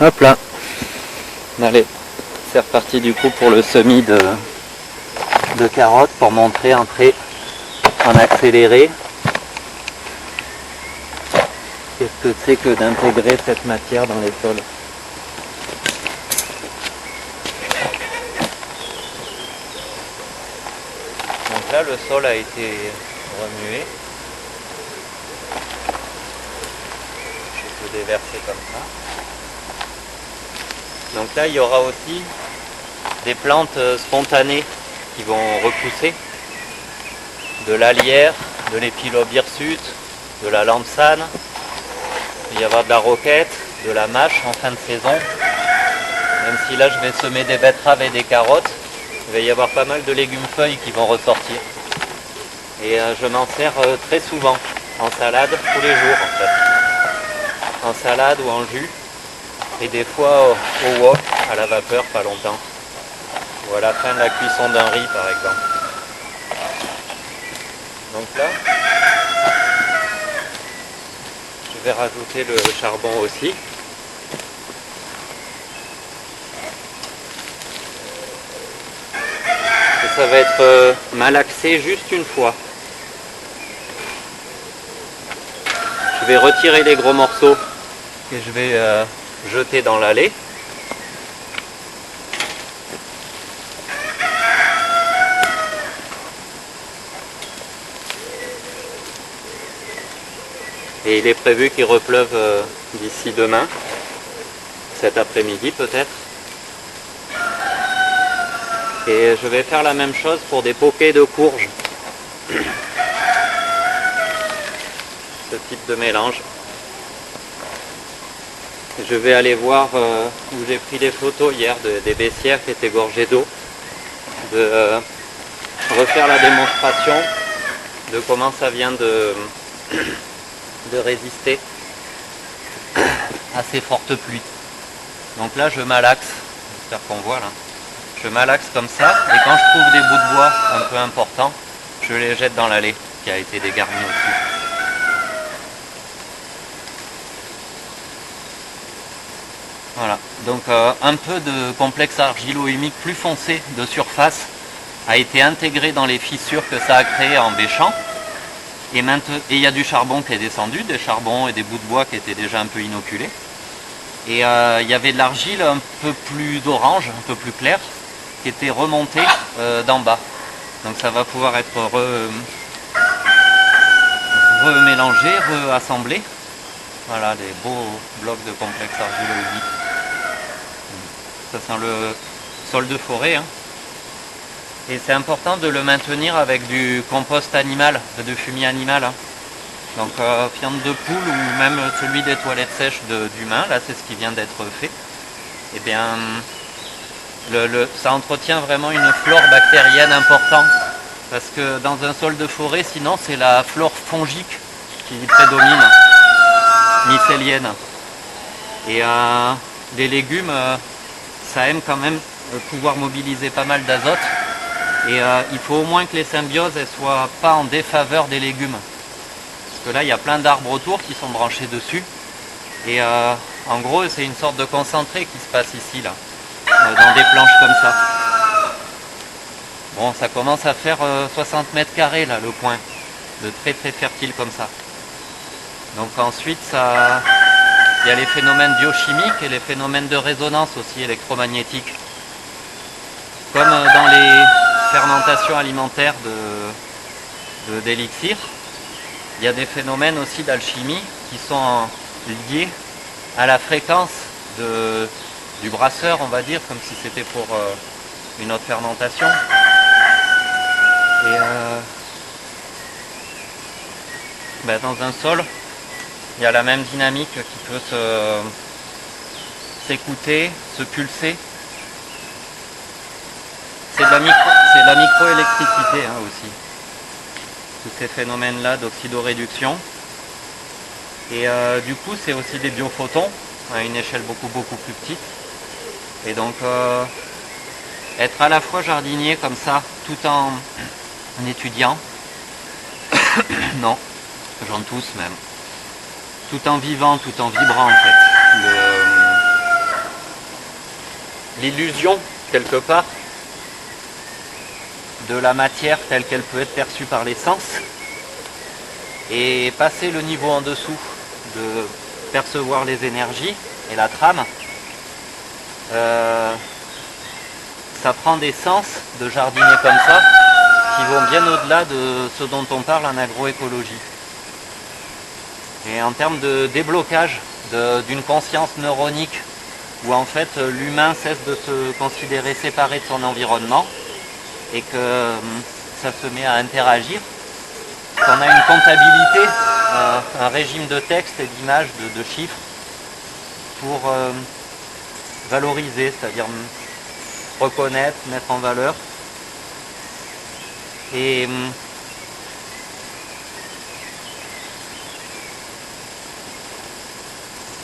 Hop là. Allez, c'est reparti du coup pour le semis de carottes pour montrer un trait en accéléré. Qu'est-ce que c'est que d'intégrer cette matière dans les sols? Donc là, le sol a été remué. Je peux déverser comme ça. Donc là, il y aura aussi des plantes spontanées qui vont repousser. De la lierre, de l'Epilobe hirsute, de la lampsane. Il va y avoir de la roquette, de la mâche en fin de saison. Même si là, je vais semer des betteraves et des carottes, il va y avoir pas mal de légumes-feuilles qui vont ressortir. Et je m'en sers très souvent, en salade, tous les jours en fait. En salade ou en jus. Et des fois au wok, à la vapeur, pas longtemps. Ou à la fin de la cuisson d'un riz par exemple. Donc là, je vais rajouter le charbon aussi. Et ça va être malaxé juste une fois. Je vais retirer les gros morceaux que je vais jeter dans l'allée. Et il est prévu qu'il repleuve d'ici demain, cet après-midi peut-être. Et je vais faire la même chose pour des poquets de courge. Ce type de mélange. Je vais aller voir où j'ai pris des photos hier des baissières qui étaient gorgées d'eau. De refaire la démonstration de comment ça vient de résister à ces fortes pluies. Donc là je malaxe, j'espère qu'on voit là. Je malaxe comme ça et quand je trouve des bouts de bois un peu importants, je les jette dans l'allée qui a été dégarnie au-dessus. Voilà, donc un peu de complexe argilo-humique plus foncé de surface a été intégré dans les fissures que ça a créées en bêchant. Et il y a du charbon qui est descendu, des charbons et des bouts de bois qui étaient déjà un peu inoculés. Et il y avait de l'argile un peu plus orange, un peu plus claire, qui était remontée d'en bas. Donc ça va pouvoir être remélangé, reassemblé. Voilà les beaux blocs de complexe argilo-humique. Ça sent le sol de forêt. Hein. Et c'est important de le maintenir avec du compost animal, de fumier animal. Hein. Donc fiente de poule ou même celui des toilettes sèches d'humains, là c'est ce qui vient d'être fait. Et bien ça entretient vraiment une flore bactérienne importante. Parce que dans un sol de forêt, sinon c'est la flore fongique qui prédomine, mycélienne. Et les légumes, ça aime quand même pouvoir mobiliser pas mal d'azote. Et il faut au moins que les symbioses ne soient pas en défaveur des légumes. Parce que là, il y a plein d'arbres autour qui sont branchés dessus. Et en gros, c'est une sorte de concentré qui se passe ici, là, dans des planches comme ça. Bon, ça commence à faire 60 mètres carrés, là, le coin. De très très fertile comme ça. Donc ensuite, il y a les phénomènes biochimiques et les phénomènes de résonance aussi électromagnétiques. Comme dans les fermentation alimentaire d'élixir. Il y a des phénomènes aussi d'alchimie qui sont liés à la fréquence du brasseur, on va dire, comme si c'était pour une autre fermentation. Et dans un sol, il y a la même dynamique qui peut s'écouter, se pulser. C'est de la microélectricité hein, aussi. Tous ces phénomènes-là d'oxydoréduction. Et du coup, c'est aussi des biophotons à une échelle beaucoup plus petite. Et donc, être à la fois jardinier comme ça, tout en étudiant, non, j'en tousse même, tout en vivant, tout en vibrant en fait. l'illusion, quelque part, de la matière telle qu'elle peut être perçue par les sens, et passer le niveau en dessous de percevoir les énergies et la trame, ça prend des sens de jardiner comme ça qui vont bien au-delà de ce dont on parle en agroécologie. Et en termes de déblocage d'une conscience neuronique où en fait l'humain cesse de se considérer séparé de son environnement et que ça se met à interagir, qu'on a une comptabilité, un régime de texte et d'images, de chiffres pour valoriser, c'est-à-dire reconnaître, mettre en valeur. Et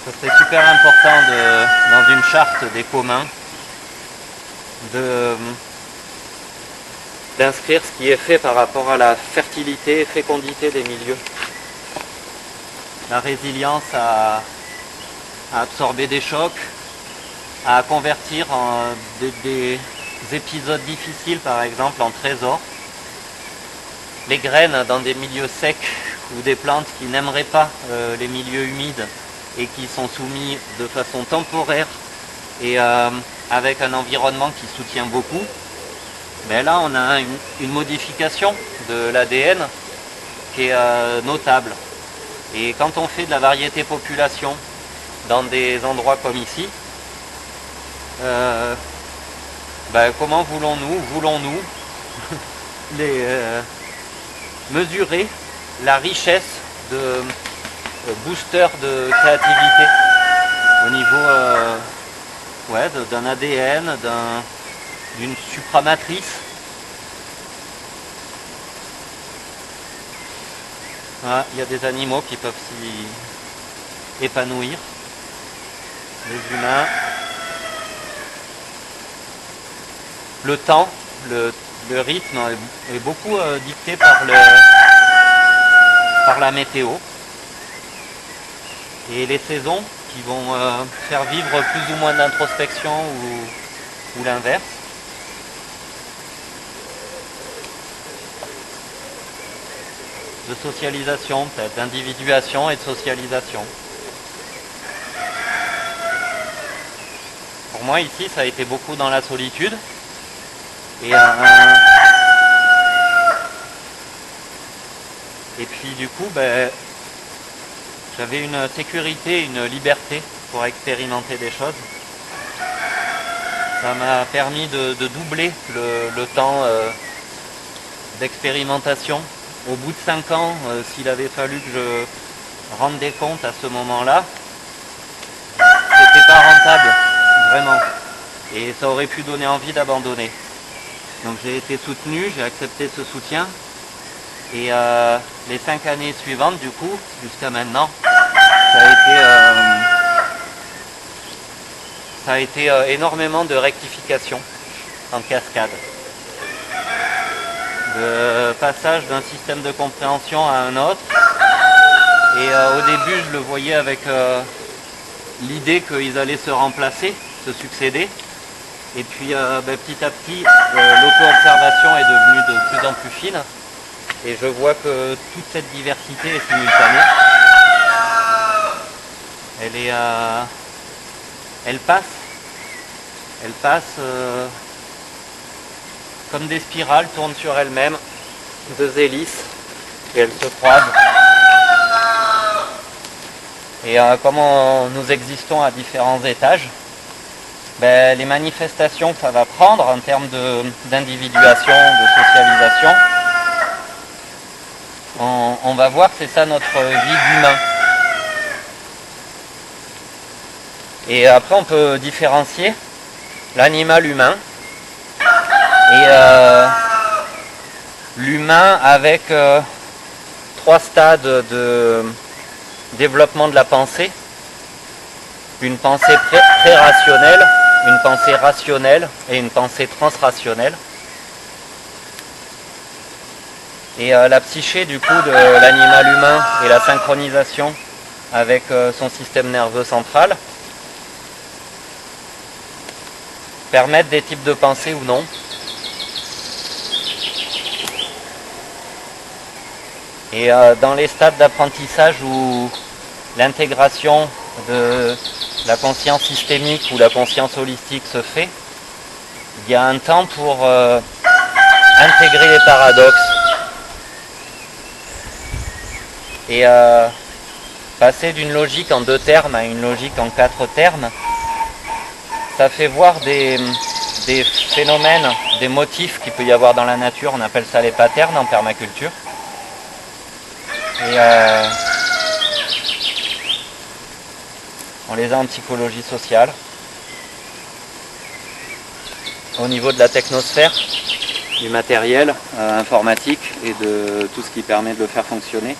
ça serait super important dans une charte des communs d'inscrire ce qui est fait par rapport à la fertilité et fécondité des milieux. La résilience à absorber des chocs, à convertir des épisodes difficiles par exemple en trésors, les graines dans des milieux secs ou des plantes qui n'aimeraient pas les milieux humides et qui sont soumis de façon temporaire et avec un environnement qui soutient beaucoup. Mais là on a une modification de l'ADN qui est notable. Et quand on fait de la variété population dans des endroits comme ici, comment voulons-nous mesurer la richesse de booster de créativité au niveau d'un ADN, d'une supramatrice. Il y a des animaux qui peuvent s'y épanouir, les humains. Le temps, le rythme est beaucoup dicté par la météo et les saisons qui vont faire vivre plus ou moins d'introspection ou l'inverse. De socialisation peut-être, d'individuation et de socialisation. Pour moi ici ça a été beaucoup dans la solitude et puis du coup j'avais une sécurité, une liberté pour expérimenter des choses. Ça m'a permis de doubler le temps d'expérimentation. Au bout de 5 ans, s'il avait fallu que je rende des comptes à ce moment-là, c'était pas rentable, vraiment. Et ça aurait pu donner envie d'abandonner. Donc j'ai été soutenu, j'ai accepté ce soutien. Et les 5 années suivantes, du coup, jusqu'à maintenant, ça a été énormément de rectifications en cascade. De passage d'un système de compréhension à un autre. Et au début, je le voyais avec l'idée qu'ils allaient se remplacer, se succéder. Et puis petit à petit, l'auto-observation est devenue de plus en plus fine. Et je vois que toute cette diversité est simultanée. Elle passe comme des spirales, tournent sur elles-mêmes, deux hélices, et elles se croisent. Et comme nous existons à différents étages, les manifestations que ça va prendre en termes d'individuation, de socialisation, on va voir que c'est ça notre vie d'humain. Et après on peut différencier l'animal humain et l'humain avec 3 stades de développement de la pensée. Une pensée pré-rationnelle, une pensée rationnelle et une pensée transrationnelle. Et la psyché du coup de l'animal humain et la synchronisation avec son système nerveux central permettre des types de pensée ou non. Et dans les stades d'apprentissage où l'intégration de la conscience systémique ou la conscience holistique se fait, il y a un temps pour intégrer les paradoxes et passer d'une logique en 2 termes à une logique en 4 termes. Ça fait voir des phénomènes, des motifs qu'il peut y avoir dans la nature, on appelle ça les patterns en permaculture. Et on les a en psychologie sociale. Au niveau de la technosphère, du matériel informatique et de tout ce qui permet de le faire fonctionner.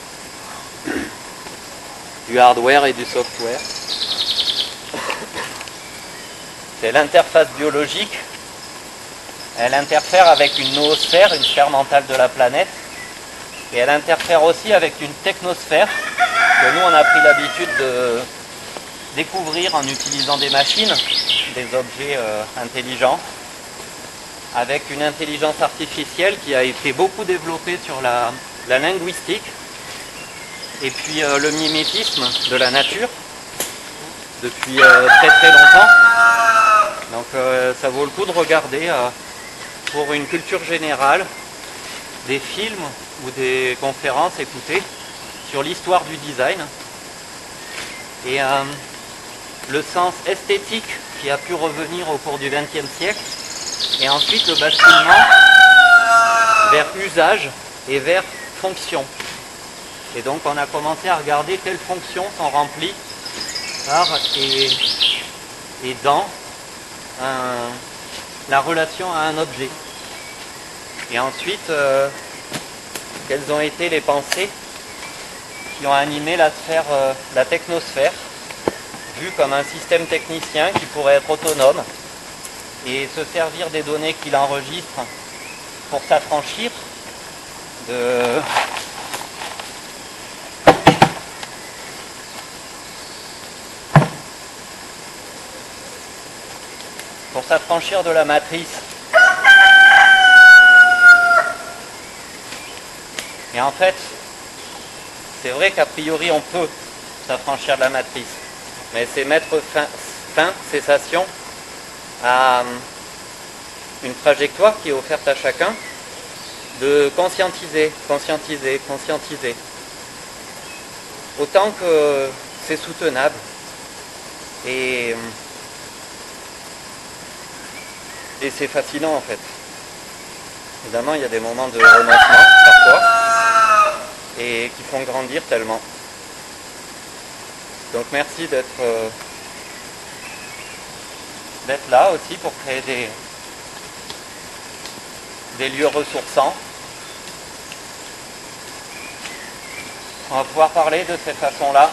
Du hardware et du software. C'est l'interface biologique. Elle interfère avec une noosphère, une sphère mentale de la planète. Et elle interfère aussi avec une technosphère que nous on a pris l'habitude de découvrir en utilisant des machines, des objets intelligents, avec une intelligence artificielle qui a été beaucoup développée sur la linguistique et puis le mimétisme de la nature depuis très très longtemps. Donc ça vaut le coup de regarder pour une culture générale des films ou des conférences écoutées sur l'histoire du design et le sens esthétique qui a pu revenir au cours du XXe siècle et ensuite le basculement vers usage et vers fonction. Et donc on a commencé à regarder quelles fonctions sont remplies par et dans la relation à un objet. Et ensuite, quelles ont été les pensées qui ont animé la sphère, la technosphère, vue comme un système technicien qui pourrait être autonome et se servir des données qu'il enregistre pour s'affranchir de la matrice. Et en fait, c'est vrai qu'a priori on peut s'affranchir de la matrice, mais c'est mettre fin, cessation, à une trajectoire qui est offerte à chacun de conscientiser, autant que c'est soutenable. Et c'est fascinant en fait. Évidemment, il y a des moments de renoncement parfois et qui font grandir tellement. Donc merci d'être là aussi pour créer des lieux ressourçants. On va pouvoir parler de cette façon-là,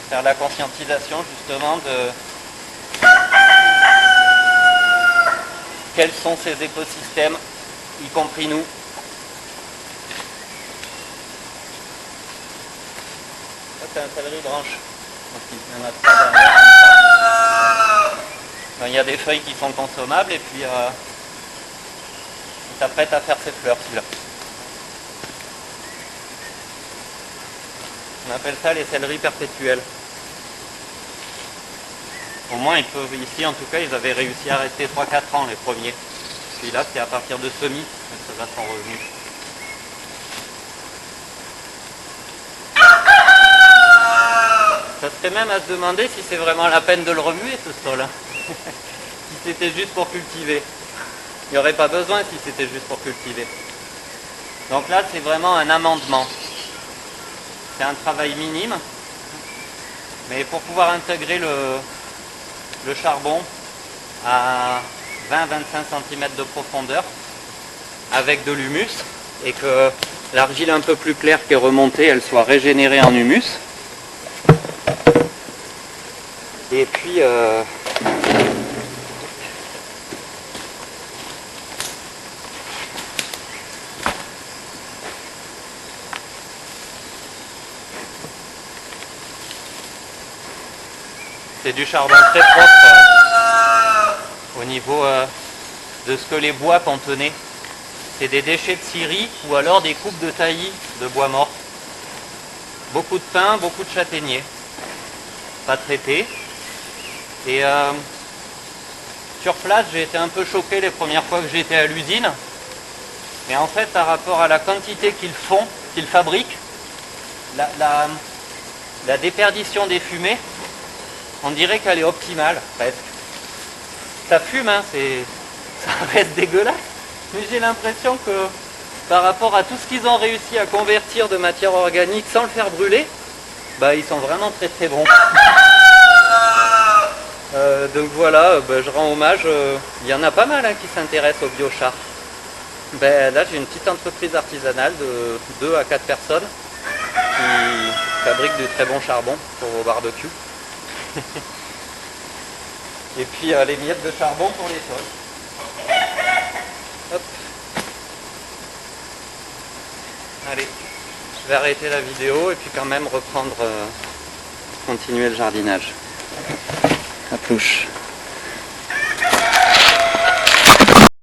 faire la conscientisation justement de quels sont ces écosystèmes, y compris nous. Ça c'est un céleri branche. Il y en a 3 derrière comme ça. Ben, il y a des feuilles qui sont consommables et puis il s'apprête à faire ses fleurs celui-là. On appelle ça les céleris perpétuels. Au moins ils peuvent, ici en tout cas, ils avaient réussi à rester 3-4 ans les premiers. Puis là c'est à partir de semis que ceux-là sont revenus. Ça serait même à se demander si c'est vraiment la peine de le remuer ce sol. Si c'était juste pour cultiver. Il n'y aurait pas besoin si c'était juste pour cultiver. Donc là c'est vraiment un amendement. C'est un travail minime. Mais pour pouvoir intégrer le charbon à 20-25 cm de profondeur avec de l'humus et que l'argile un peu plus claire qui est remontée, elle soit régénérée en humus. Et puis c'est du charbon très propre. au niveau de ce que les bois contenaient. C'est des déchets de scierie ou alors des coupes de taillis de bois mort. Beaucoup de pins, beaucoup de châtaigniers, pas traités. Et sur place, j'ai été un peu choqué les premières fois que j'étais à l'usine. Mais en fait, par rapport à la quantité qu'ils fabriquent, la déperdition des fumées, on dirait qu'elle est optimale, presque. Ça fume, hein, ça reste dégueulasse. Mais j'ai l'impression que par rapport à tout ce qu'ils ont réussi à convertir de matière organique sans le faire brûler, bah, ils sont vraiment très très bons. Donc voilà, je rends hommage. Il y en a pas mal hein, qui s'intéressent au biochar. Là j'ai une petite entreprise artisanale de 2 à 4 personnes qui fabrique du très bon charbon pour vos barbecues. Et puis les miettes de charbon pour les sols. Hop. Allez, je vais arrêter la vidéo et puis quand même reprendre, continuer le jardinage. À plus.